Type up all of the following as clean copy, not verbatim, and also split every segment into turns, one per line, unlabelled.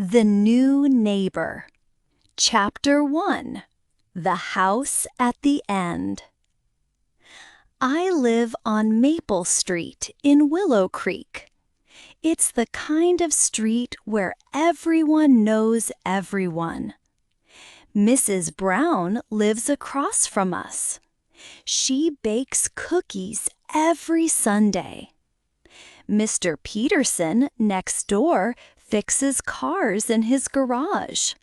The New Neighbor. Chapter 1. The House at the End. I live on Maple Street in Willow Creek. It's the kind of street where everyone knows everyone. Mrs. Brown lives across from us. She bakes cookies every Sunday. Mr. Peterson next door fixes cars in his garage.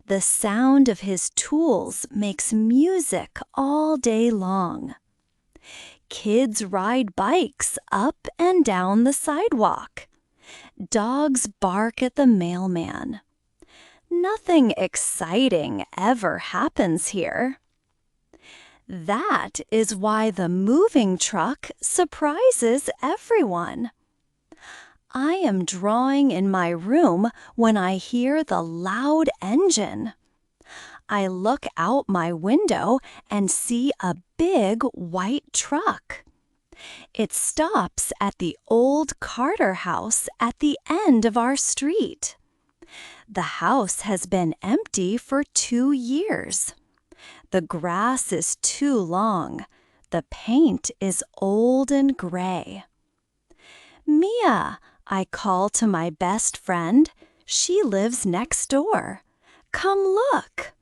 The sound of his tools makes music all day long. Kids ride bikes up and down the sidewalk. Dogs bark at the mailman. Nothing exciting ever happens here. That is why the moving truck surprises everyone. I am drawing in my room when I hear the loud engine. I look out my window and see a big white truck. It stops at the old Carter house at the end of our street. The house has been empty for 2 years. The grass is too long. The paint is old and gray. "Mia," I call to my best friend. She lives next door. "Come look."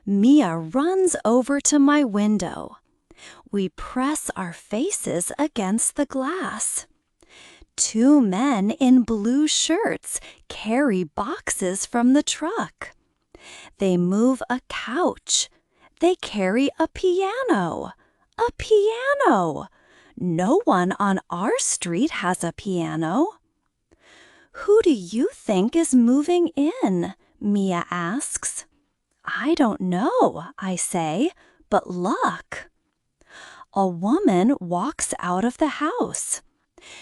Mia runs over to my window. We press our faces against the glass. 2 men in blue shirts carry boxes from the truck. They move a couch. They carry a piano. A piano! No one on our street has a piano. "Who do you think is moving in?" Mia asks. "I don't know," I say, "but look." A woman walks out of the house.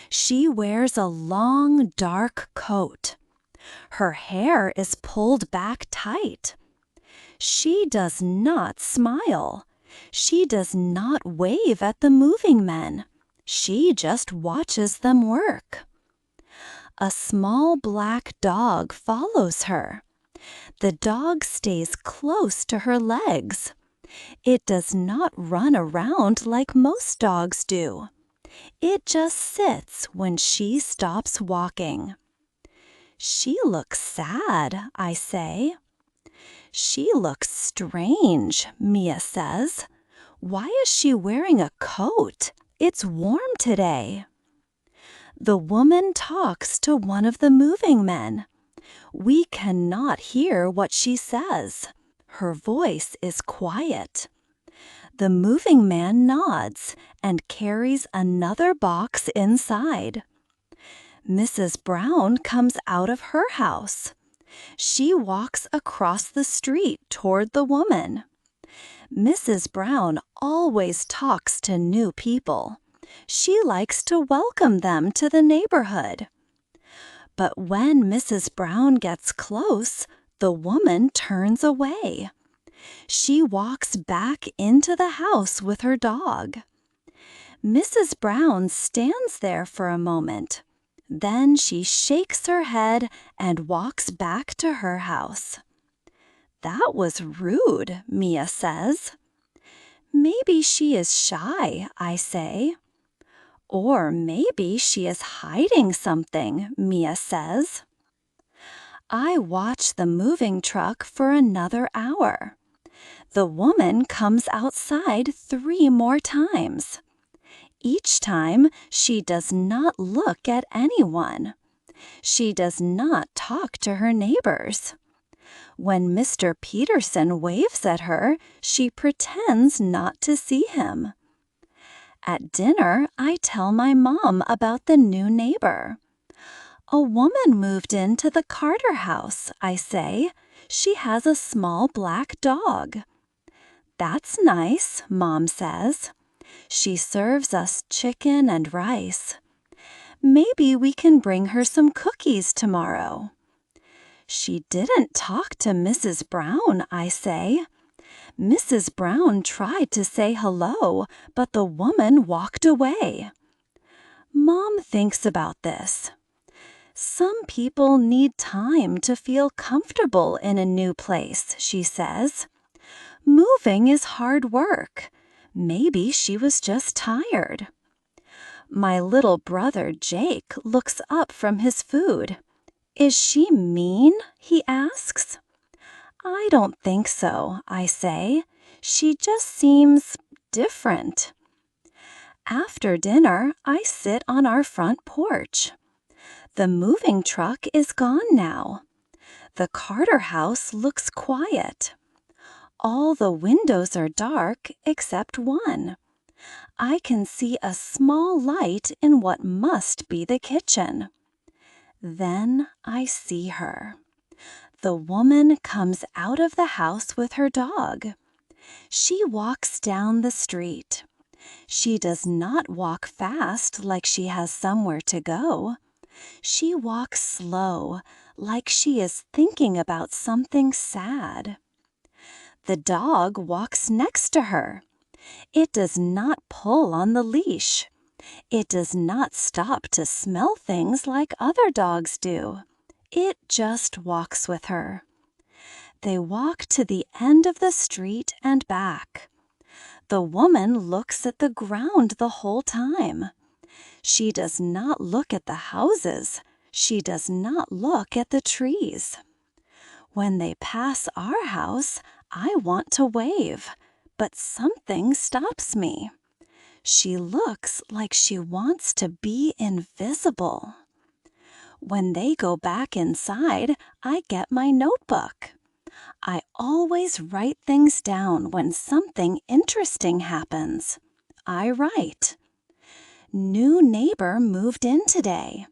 She wears a long, dark coat. Her hair is pulled back tight. She does not smile. She does not wave at the moving men. She just watches them work. A small black dog follows her. The dog stays close to her legs. It does not run around like most dogs do. It just sits when she stops walking. "She looks sad," I say. "She looks strange," Mia says. "Why is she wearing a coat? It's warm today." The woman talks to one of the moving men. We cannot hear what she says. Her voice is quiet. The moving man nods and carries another box inside. Mrs. Brown comes out of her house. She walks across the street toward the woman. Mrs. Brown always talks to new people. She likes to welcome them to the neighborhood. But when Mrs. Brown gets close, the woman turns away. She walks back into the house with her dog. Mrs. Brown stands there for a moment. Then she shakes her head and walks back to her house. "That was rude," Mia says. "Maybe she is shy," I say. "Or maybe she is hiding something," Mia says. I watch the moving truck for another hour. The woman comes outside 3 more times. Each time, she does not look at anyone. She does not talk to her neighbors. When Mr. Peterson waves at her, she pretends not to see him. At dinner, I tell my mom about the new neighbor. "A woman moved into the Carter house," I say. "She has a small black dog." "That's nice," Mom says. "She serves us chicken and rice. Maybe we can bring her some cookies tomorrow." "She didn't talk to Mrs. Brown," I say. "Mrs. Brown tried to say hello, but the woman walked away." Mom thinks about this. Some people need time to feel comfortable in a new place, she says. Moving is hard work. Maybe she was just tired. My little brother Jake looks up from his food. Is she mean? He asks. I don't think so, I say. She just seems different. After dinner, I sit on our front porch. The moving truck is gone now. The Carter house looks quiet. All the windows are dark except one. I can see a small light in what must be the kitchen. Then I see her. The woman comes out of the house with her dog. She walks down the street. She does not walk fast like she has somewhere to go. She walks slow, like she is thinking about something sad. The dog walks next to her. It does not pull on the leash. It does not stop to smell things like other dogs do. It just walks with her. They walk to the end of the street and back. The woman looks at the ground the whole time. She does not look at the houses. She does not look at the trees. When they pass our house, I want to wave, but something stops me. She looks like she wants to be invisible. When they go back inside, I get my notebook. I always write things down when something interesting happens. I write. New neighbor moved in today.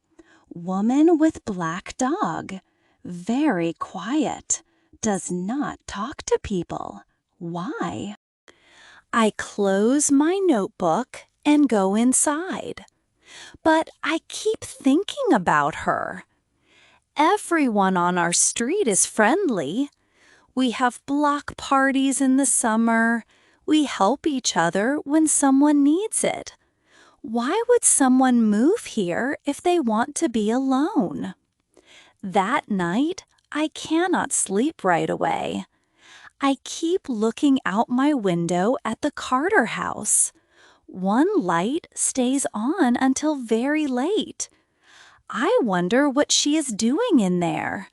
Woman with black dog. Very quiet. Does not talk to people. Why? I close my notebook and go inside. But I keep thinking about her. Everyone on our street is friendly. We have block parties in the summer. We help each other when someone needs it. Why would someone move here if they want to be alone? That night, I cannot sleep right away. I keep looking out my window at the Carter house. One light stays on until very late. I wonder what she is doing in there.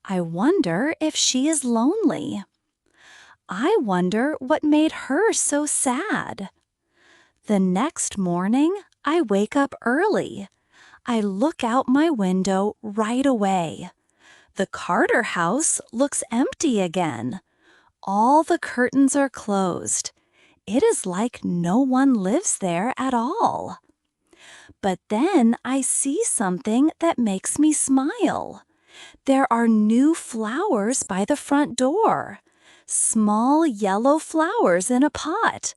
I wonder if she is lonely. I wonder what made her so sad. The next morning, I wake up early. I look out my window right away. The Carter house looks empty again. All the curtains are closed. It is like no one lives there at all. But then I see something that makes me smile. There are new flowers by the front door. Small yellow flowers in a pot.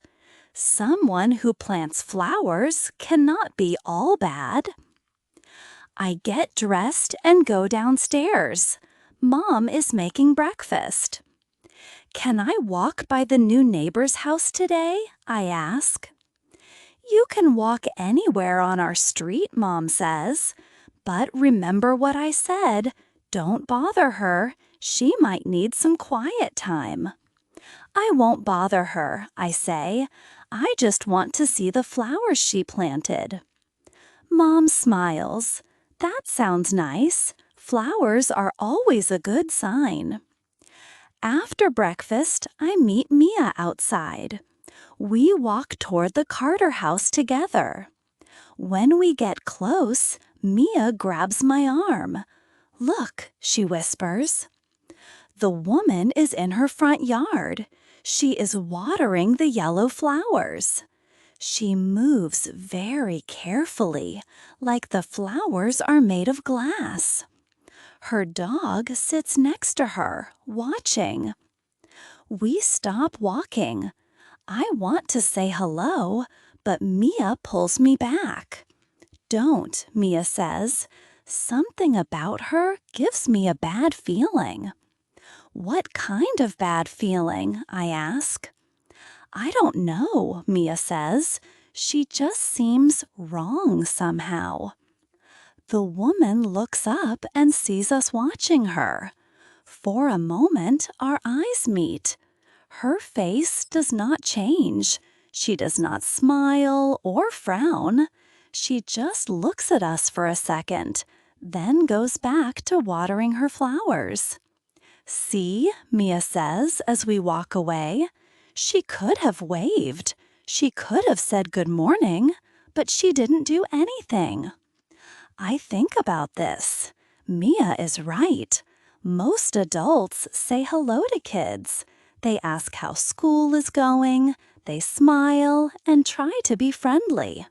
Someone who plants flowers cannot be all bad. I get dressed and go downstairs. Mom is making breakfast. Can I walk by the new neighbor's house today? I ask. You can walk anywhere on our street, Mom says. But remember what I said. Don't bother her. She might need some quiet time. I won't bother her, I say. I just want to see the flowers she planted. Mom smiles. That sounds nice. Flowers are always a good sign. After breakfast, I meet Mia outside. We walk toward the Carter house together. When we get close, Mia grabs my arm. Look, she whispers. The woman is in her front yard. She is watering the yellow flowers. She moves very carefully, like the flowers are made of glass. Her dog sits next to her, watching. We stop walking. I want to say hello, but Mia pulls me back. Don't, Mia says. Something about her gives me a bad feeling. What kind of bad feeling? I ask. I don't know, Mia says. She just seems wrong somehow. The woman looks up and sees us watching her. For a moment, our eyes meet. Her face does not change. She does not smile or frown. She just looks at us for a second, then goes back to watering her flowers. "See," Mia says as we walk away. "She could have waved. She could have said good morning, but she didn't do anything." I think about this. Mia is right. Most adults say hello to kids. They ask how school is going, they smile, and try to be friendly.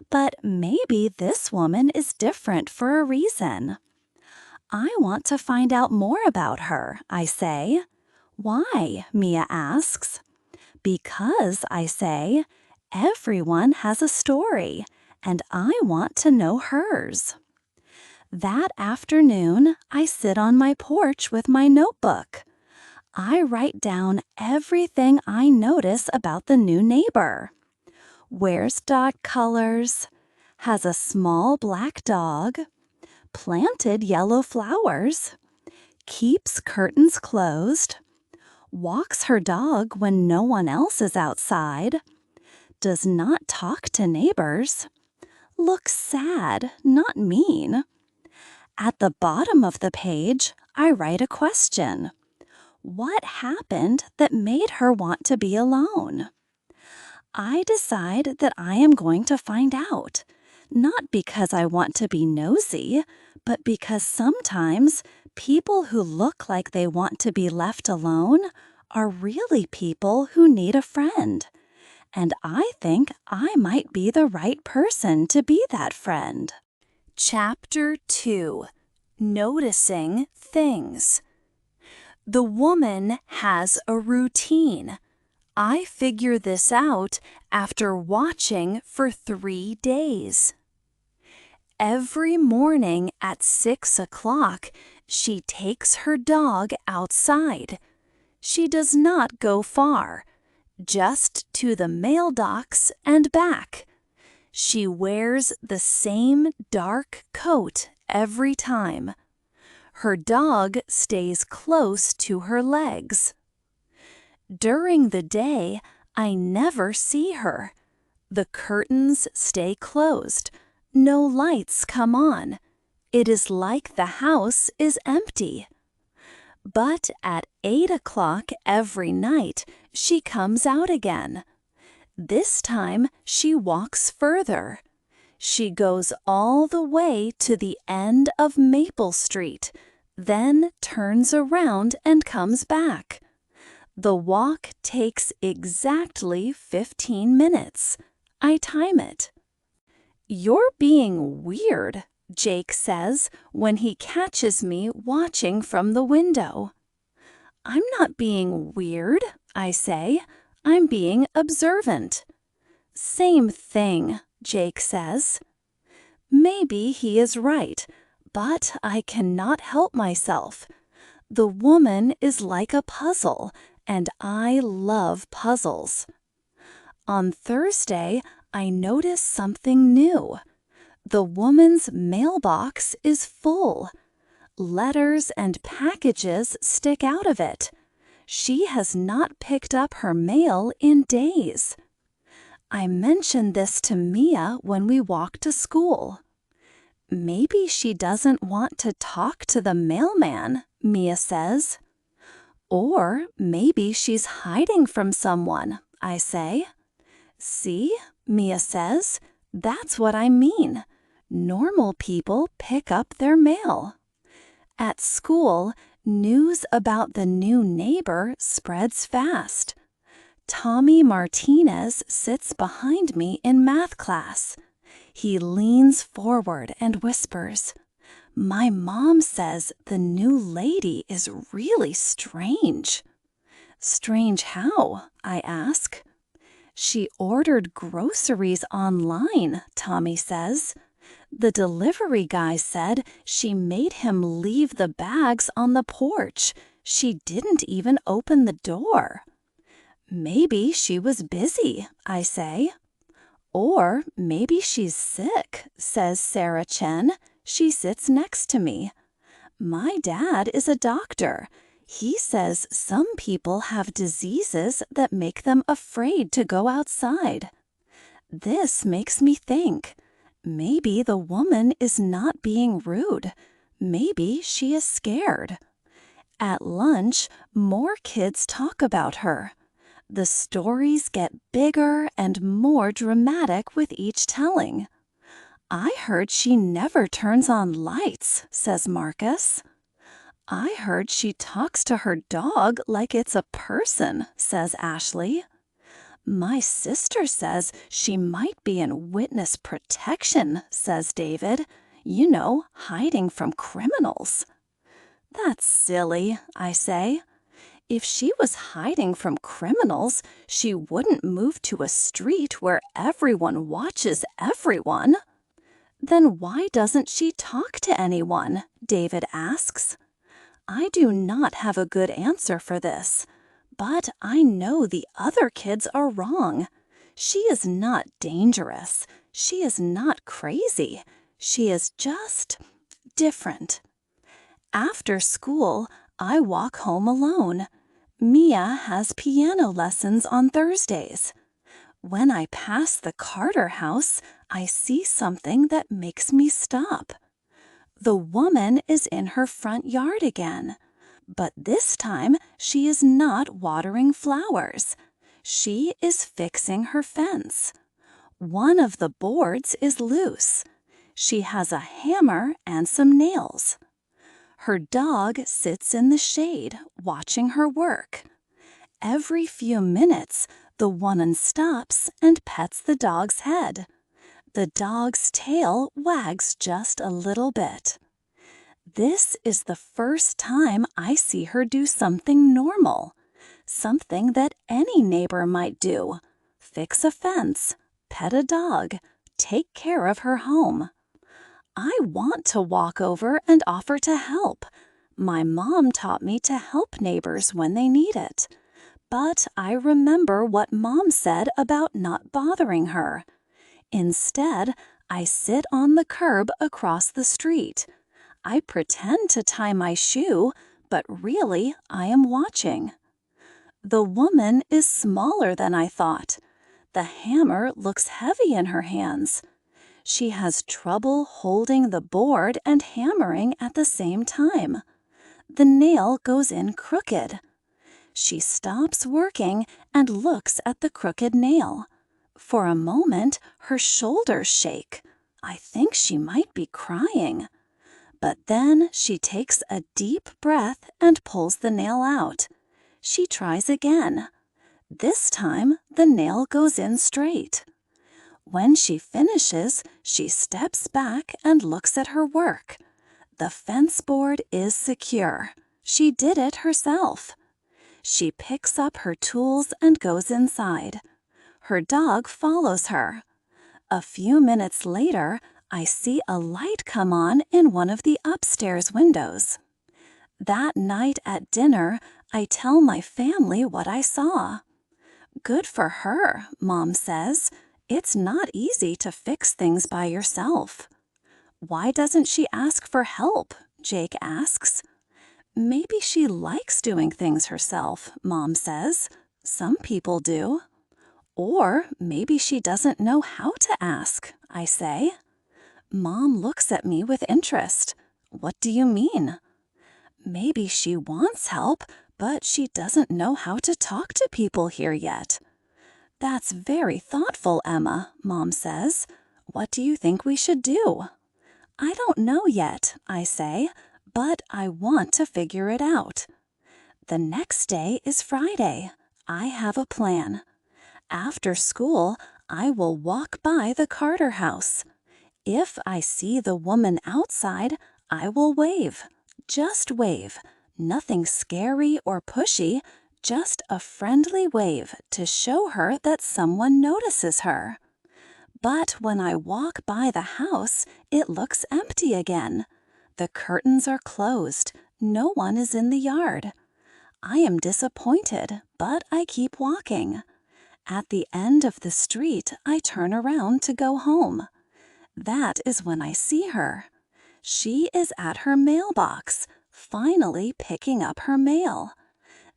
But maybe this woman is different for a reason. "I want to find out more about her," I say. "Why?" Mia asks. "Because," I say, "everyone has a story, and I want to know hers." That afternoon, I sit on my porch with my notebook. I write down everything I notice about the new neighbor. Wears dot colors, has a small black dog, planted yellow flowers, keeps curtains closed, walks her dog when no one else is outside, does not talk to neighbors, looks sad, not mean. At the bottom of the page, I write a question. What happened that made her want to be alone? I decide that I am going to find out, not because I want to be nosy, but because sometimes people who look like they want to be left alone are really people who need a friend. And I think I might be the right person to be that friend. Chapter 2. Noticing Things. The woman has a routine. I figure this out after watching for 3 days. Every morning at 6 o'clock, she takes her dog outside. She does not go far, just to the mail docks and back. She wears the same dark coat every time. Her dog stays close to her legs. During the day, I never see her. The curtains stay closed. No lights come on. It is like the house is empty. But at 8 o'clock every night, she comes out again. This time, she walks further. She goes all the way to the end of Maple Street, then turns around and comes back. The walk takes exactly 15 minutes. I time it. "You're being weird," Jake says when he catches me watching from the window. "I'm not being weird," I say. "I'm being observant." "Same thing," Jake says. Maybe he is right, but I cannot help myself. The woman is like a puzzle, and I love puzzles. On Thursday, I notice something new. The woman's mailbox is full. Letters and packages stick out of it. She has not picked up her mail in days. I mentioned this to Mia when we walked to school. "Maybe she doesn't want to talk to the mailman," Mia says. "Or maybe she's hiding from someone," I say. "See," Mia says, "that's what I mean. Normal people pick up their mail." At school, news about the new neighbor spreads fast. Tommy Martinez sits behind me in math class. He leans forward and whispers, "My mom says the new lady is really strange." "Strange how?" I ask. "She ordered groceries online," Tommy says. "The delivery guy said she made him leave the bags on the porch. She didn't even open the door." "Maybe she was busy," I say. Or maybe she's sick, says Sarah Chen. She sits next to me. My dad is a doctor. He says some people have diseases that make them afraid to go outside. This makes me think. Maybe the woman is not being rude. Maybe she is scared. At lunch, more kids talk about her. The stories get bigger and more dramatic with each telling. I heard she never turns on lights, says Marcus. I heard she talks to her dog like it's a person, says Ashley. My sister says she might be in witness protection, says David. You know, hiding from criminals. That's silly, I say. If she was hiding from criminals, she wouldn't move to a street where everyone watches everyone. Then why doesn't she talk to anyone? David asks. I do not have a good answer for this, but I know the other kids are wrong. She is not dangerous. She is not crazy. She is just different. After school, I walk home alone. Mia has piano lessons on Thursdays. When I pass the Carter house, I see something that makes me stop. The woman is in her front yard again, but this time she is not watering flowers. She is fixing her fence. One of the boards is loose. She has a hammer and some nails. Her dog sits in the shade, watching her work. Every few minutes, the woman stops and pets the dog's head. The dog's tail wags just a little bit. This is the first time I see her do something normal, something that any neighbor might do. Fix a fence, pet a dog, take care of her home. I want to walk over and offer to help. My mom taught me to help neighbors when they need it. But I remember what Mom said about not bothering her. Instead, I sit on the curb across the street. I pretend to tie my shoe, but really I am watching. The woman is smaller than I thought. The hammer looks heavy in her hands. She has trouble holding the board and hammering at the same time. The nail goes in crooked. She stops working and looks at the crooked nail. For a moment, her shoulders shake. I think she might be crying. But then she takes a deep breath and pulls the nail out. She tries again. This time, the nail goes in straight. When she finishes, she steps back and looks at her work. The fence board is secure. She did it herself. She picks up her tools and goes inside. Her dog follows her. A few minutes later, I see a light come on in one of the upstairs windows. That night at dinner, I tell my family what I saw. Good for her, Mom says. It's not easy to fix things by yourself. Why doesn't she ask for help? Jake asks. Maybe she likes doing things herself, Mom says. Some people do. Or maybe she doesn't know how to ask, I say. Mom looks at me with interest. What do you mean? Maybe she wants help, but she doesn't know how to talk to people here yet. That's very thoughtful, Emma, Mom says. What do you think we should do? I don't know yet, I say, but I want to figure it out. The next day is Friday. I have a plan. After school, I will walk by the Carter house. If I see the woman outside, I will wave. Just wave. Nothing scary or pushy, just a friendly wave to show her that someone notices her. But when I walk by the house, it looks empty again. The curtains are closed. No one is in the yard. I am disappointed, but I keep walking.
At the end of the street, I turn around to go home. That is when I see her. She is at her mailbox, finally picking up her mail.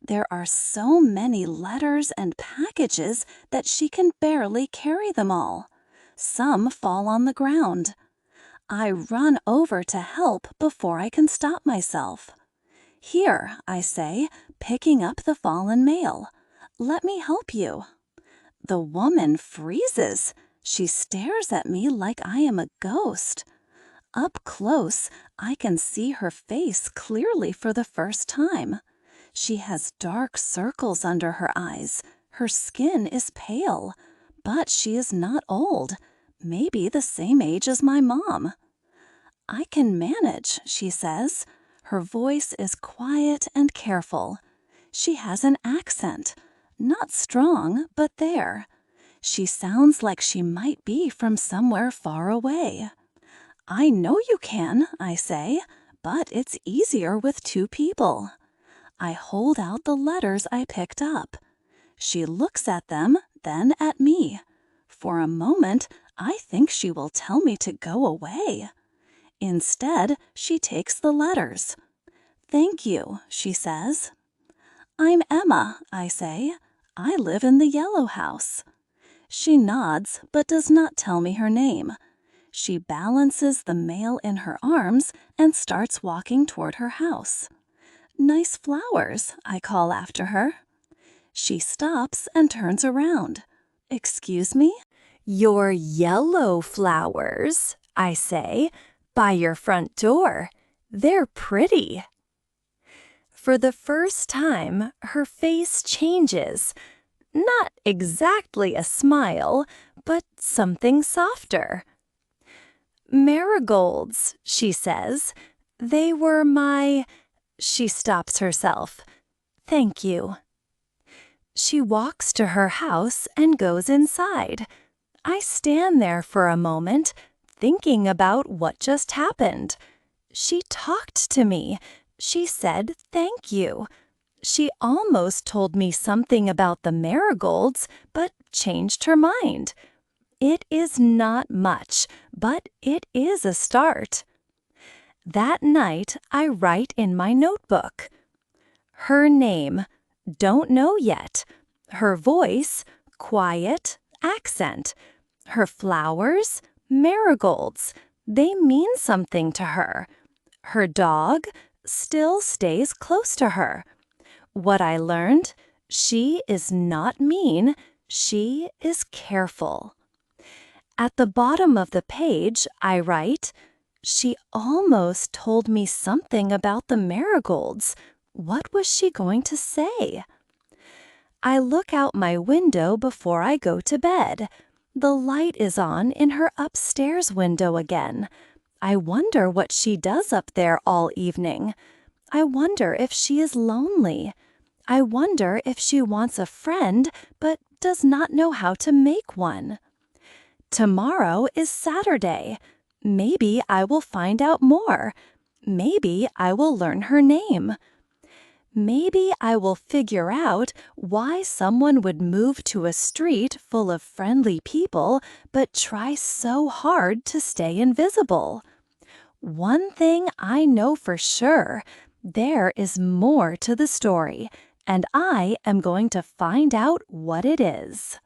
There are so many letters and packages that she can barely carry them all. Some fall on the ground. I run over to help before I can stop myself. "Here," I say, picking up the fallen mail. "Let me help you." The woman freezes. She stares at me like I am a ghost. Up close, I can see her face clearly for the first time. She has dark circles under her eyes. Her skin is pale, but she is not old, maybe the same age as my mom. "I can manage," she says. Her voice is quiet and careful. She has an accent, not strong, but there. She sounds like she might be from somewhere far away. "I know you can," I say, "but it's easier with two people." I hold out the letters I picked up. She looks at them, then at me. For a moment, I think she will tell me to go away. Instead, she takes the letters. "Thank you," she says. "I'm Emma," I say. "I live in the yellow house." She nods, but does not tell me her name. She balances the mail in her arms and starts walking toward her house. "Nice flowers," I call after her. She stops and turns around. "Excuse me?"
"Your yellow flowers," I say, "by your front door. They're pretty." For the first time, her face changes. Not exactly a smile, but something softer. "Marigolds," she says. "They were my—" She stops herself. "Thank you." She walks to her house and goes inside. I stand there for a moment, thinking about what just happened. She talked to me. She said thank you. She almost told me something about the marigolds, but changed her mind. It is not much, but it is a start. That night, I write in my notebook. Her name, don't know yet. Her voice, quiet, accent. Her flowers, marigolds. They mean something to her. Her dog still stays close to her. What I learned, she is not mean, she is careful. At the bottom of the page, I write, she almost told me something about the marigolds. What was she going to say? I look out my window before I go to bed. The light is on in her upstairs window again. I wonder what she does up there all evening. I wonder if she is lonely. I wonder if she wants a friend but does not know how to make one. Tomorrow is Saturday. Maybe I will find out more. Maybe I will learn her name. Maybe I will figure out why someone would move to a street full of friendly people but try so hard to stay invisible. One thing I know for sure, there is more to the story, and I am going to find out what it is.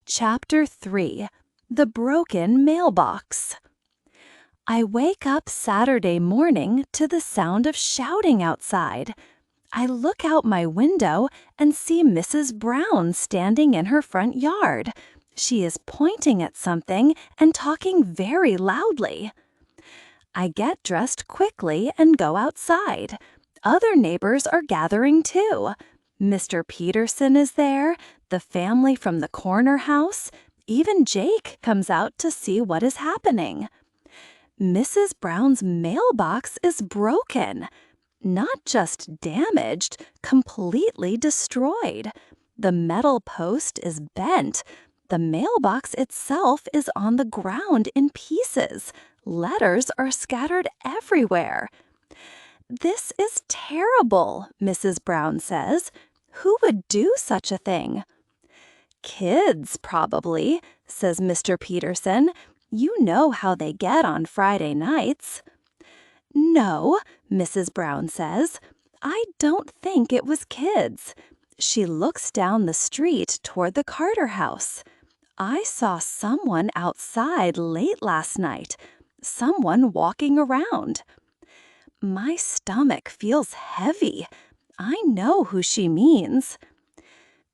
Chapter 3: The Broken Mailbox. I wake up Saturday morning to the sound of shouting outside. I look out my window and see Mrs. Brown standing in her front yard. She is pointing at something and talking very loudly. I get dressed quickly and go outside. Other neighbors are gathering too. Mr. Peterson is there, the family from the corner house. Even Jake comes out to see what is happening. Mrs. Brown's mailbox is broken. Not just damaged, completely destroyed. The metal post is bent. The mailbox itself is on the ground in pieces. Letters are scattered everywhere. "This is terrible," Mrs. Brown says. "Who would do such a thing?"
Kids, probably, says Mr. Peterson. You know how they get on Friday nights. No, Mrs. Brown says. I don't think it was kids. She looks down the street toward the Carter house. I saw someone outside late last night, someone walking around. My stomach feels heavy. I know who she means.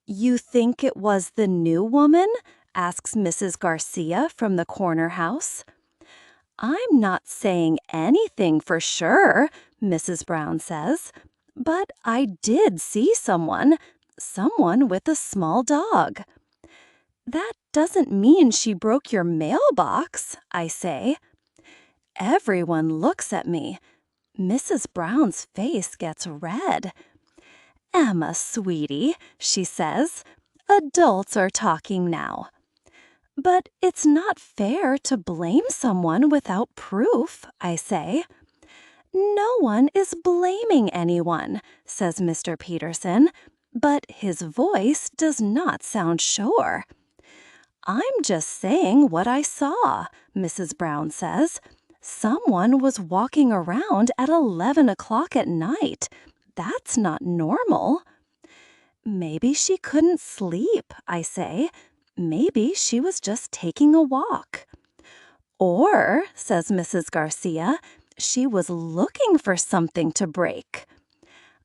You think it was the new woman? Asks Mrs. Garcia from the corner house. I'm not saying anything for sure, Mrs. Brown says, but I did see someone with a small dog. That doesn't mean she broke your mailbox, I say. Everyone looks at me. Mrs. Brown's face gets red. Emma, sweetie, she says, adults are talking now. But it's not fair to blame someone without proof, I say. No one is blaming anyone, says Mr. Peterson, but his voice does not sound sure. I'm just saying what I saw, Mrs. Brown says. Someone was walking around at 11 o'clock at night. That's not normal. Maybe she couldn't sleep, I say. Maybe she was just taking a walk. Or, says Mrs. Garcia, she was looking for something to break.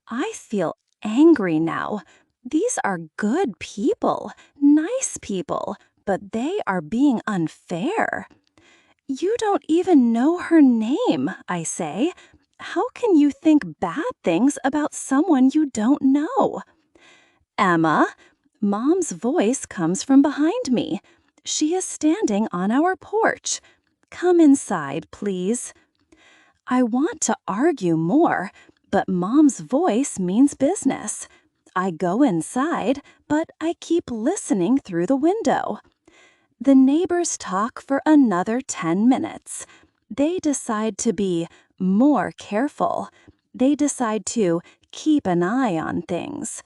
I feel angry now. These are good people, nice people, but they are being unfair. You don't even know her name, I say. How can you think bad things about someone you don't know? Emma, Mom's voice comes from behind me. She is standing on our porch. Come inside, please. I want to argue more, but Mom's voice means business. I go inside, but I keep listening through the window. The neighbors talk for another 10 minutes. They decide to be more careful. They decide to keep an eye on things.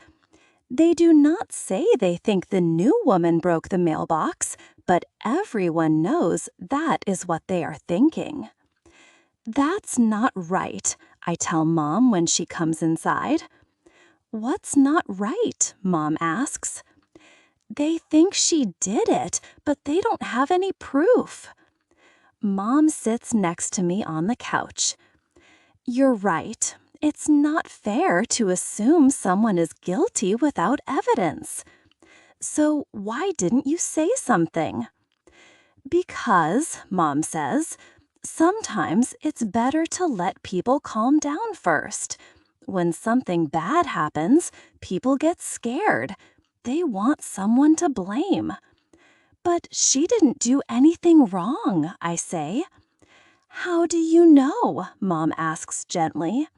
They do not say they think the new woman broke the mailbox, but everyone knows that is what they are thinking. That's not right, I tell Mom when she comes inside. What's not right? Mom asks. They think she did it, but they don't have any proof. Mom sits next to me on the couch. You're right. It's not fair to assume someone is guilty without evidence. So why didn't you say something? Because, Mom says, sometimes it's better to let people calm down first. When something bad happens, people get scared. They want someone to blame. But she didn't do anything wrong, I say. How do you know? Mom asks gently.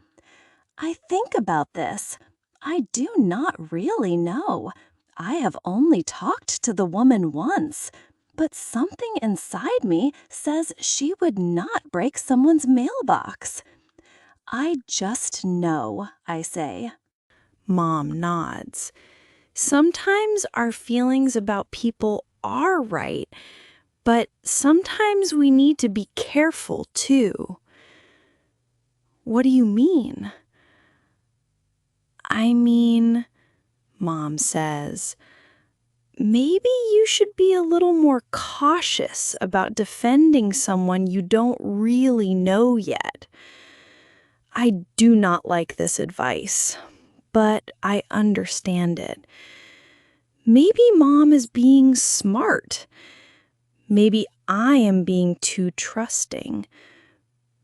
I think about this. I do not really know. I have only talked to the woman once, but something inside me says she would not break someone's mailbox. I just know, I say.
Mom nods. Sometimes our feelings about people are right, but sometimes we need to be careful too. What do you mean? I mean, Mom says, maybe you should be a little more cautious about defending someone you don't really know yet. I do not like this advice, but I understand it. Maybe Mom is being smart. Maybe I am being too trusting.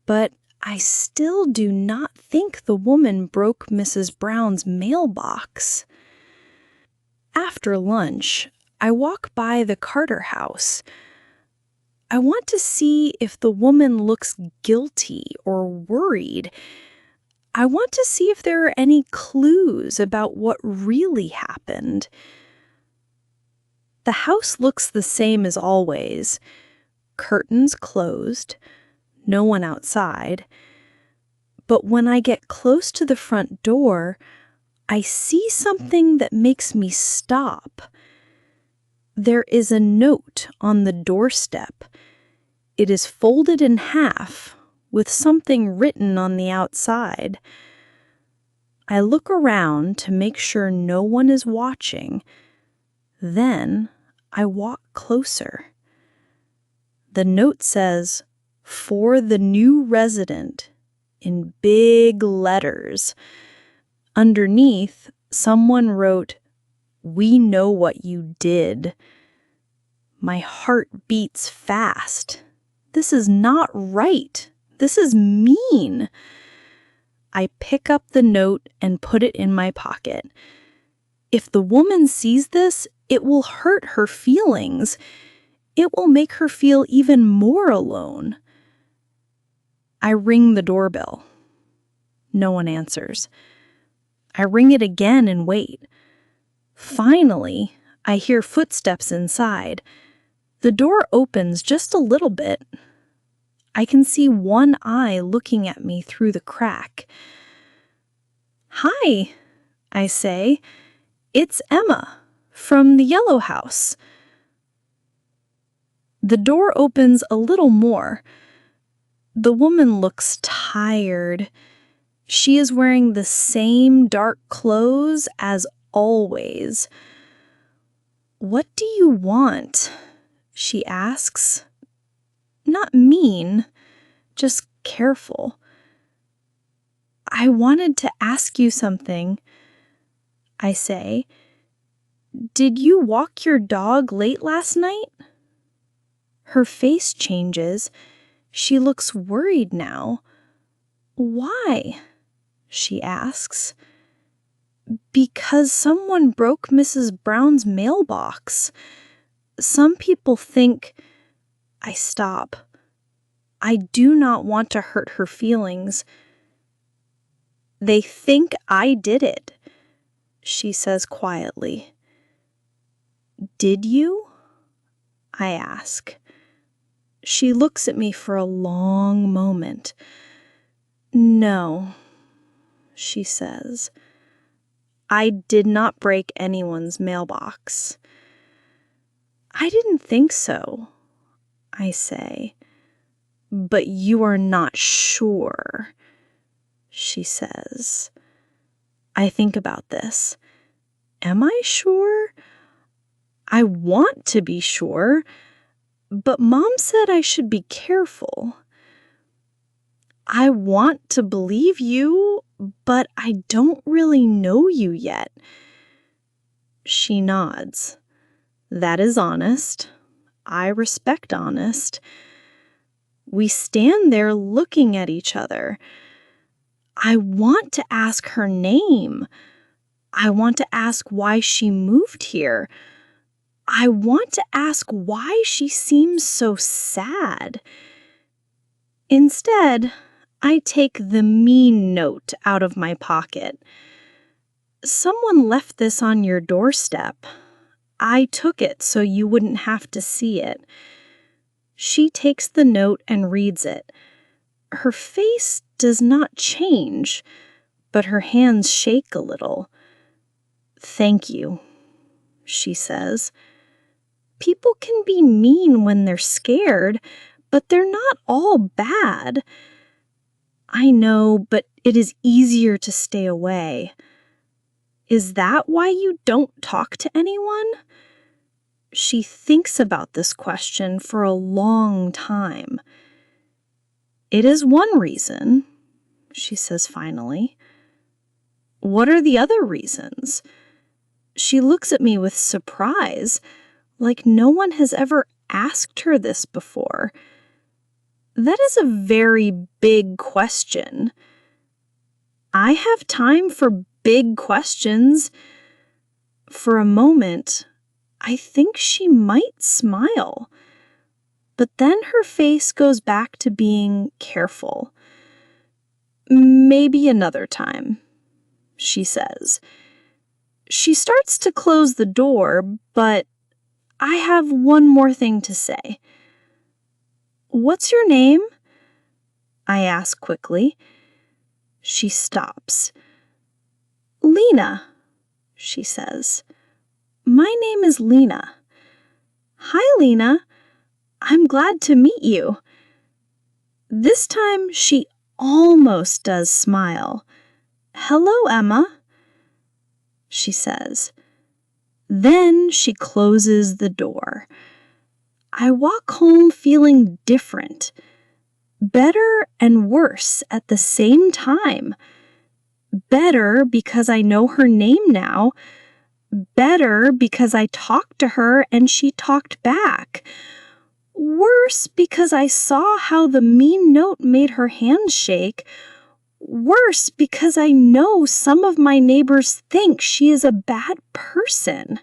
But I still do not think the woman broke Mrs. Brown's mailbox. After lunch, I walk by the Carter house. I want to see if the woman looks guilty or worried. I want to see if there are any clues about what really happened. The house looks the same as always. Curtains closed, no one outside. But when I get close to the front door, I see something that makes me stop. There is a note on the doorstep. It is folded in half with something written on the outside. I look around to make sure no one is watching. Then I walk closer. The note says, "For the new resident," in big letters. Underneath, someone wrote, "We know what you did." My heart beats fast. This is not right. This is mean. I pick up the note and put it in my pocket. If the woman sees this, it will hurt her feelings. It will make her feel even more alone. I ring the doorbell. No one answers. I ring it again and wait. Finally, I hear footsteps inside. The door opens just a little bit. I can see one eye looking at me through the crack. "Hi," I say. "It's Emma from the yellow house." The door opens a little more. The woman looks tired. She is wearing the same dark clothes as always. "What do you want?" she asks. Not mean, just careful. "I wanted to ask you something," I say. "Did you walk your dog late last night?" Her face changes. She looks worried now. "Why?" she asks. "Because someone broke Mrs. Brown's mailbox. Some people think—" I stop. I do not want to hurt her feelings. "They think I did it," she says quietly. "Did you?" I ask. She looks at me for a long moment. "No," she says. "I did not break anyone's mailbox." "I didn't think so," I say. "But you are not sure," she says. I think about this. Am I sure? I want to be sure, but Mom said I should be careful. I want to believe you, but I don't really know you yet. She nods. That is honest. I respect honest. We stand there looking at each other. I want to ask her name. I want to ask why she moved here. I want to ask why she seems so sad. Instead, I take the mean note out of my pocket. "Someone left this on your doorstep. I took it so you wouldn't have to see it." She takes the note and reads it. Her face does not change, but her hands shake a little. "Thank you," she says. People can be mean when they're scared, but they're not all bad. I know, but it is easier to stay away. Is that why you don't talk to anyone? She thinks about this question for a long time. It is one reason, she says finally. What are the other reasons? She looks at me with surprise, like no one has ever asked her this before. That is a very big question. I have time for big questions. For a moment, I think she might smile. But then her face goes back to being careful. "Maybe another time," she says. She starts to close the door, but I have one more thing to say. "What's your name?" I ask quickly. She stops. "Lena," she says. "My name is Lena. "Hi, Lena. I'm glad to meet you." This time she almost does smile. "Hello, Emma," she says. Then she closes the door. I walk home feeling different, better and worse at the same time. Better because I know her name now. Better because I talked to her and she talked back. Worse because I saw how the mean note made her hands shake. Worse because I know some of my neighbors think she is a bad person.